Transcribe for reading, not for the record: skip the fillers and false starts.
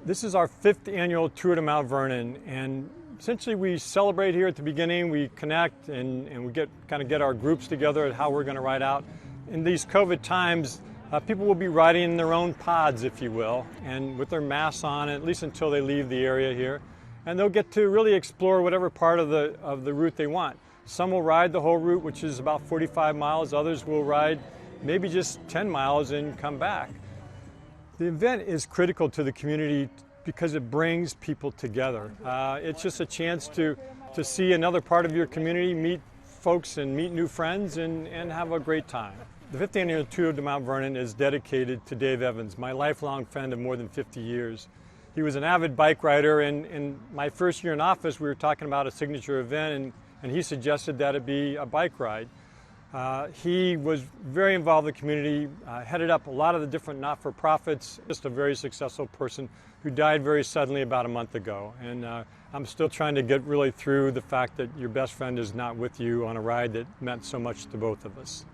This is our 5th annual Tour de Mount Vernon, and essentially we celebrate here at the beginning. We connect and we get our groups together at how we're going to ride out. In these COVID times, people will be riding in their own pods, if you will, and with their masks on, at least until they leave the area here. And they'll get to really explore whatever part of the route they want. Some will ride the whole route, which is about 45 miles. Others will ride maybe just 10 miles and come back. The event is critical to the community because it brings people together. It's just a chance to see another part of your community, meet folks and meet new friends and have a great time. The 5th annual Tour de Mount Vernon is dedicated to Dave Evans, my lifelong friend of more than 50 years. He was an avid bike rider, and in my first year in office we were talking about a signature event, and he suggested that it be a bike ride. He was very involved in the community, headed up a lot of the different not-for-profits, just a very successful person who died very suddenly about a month ago. And I'm still trying to get really through the fact that your best friend is not with you on a ride that meant so much to both of us.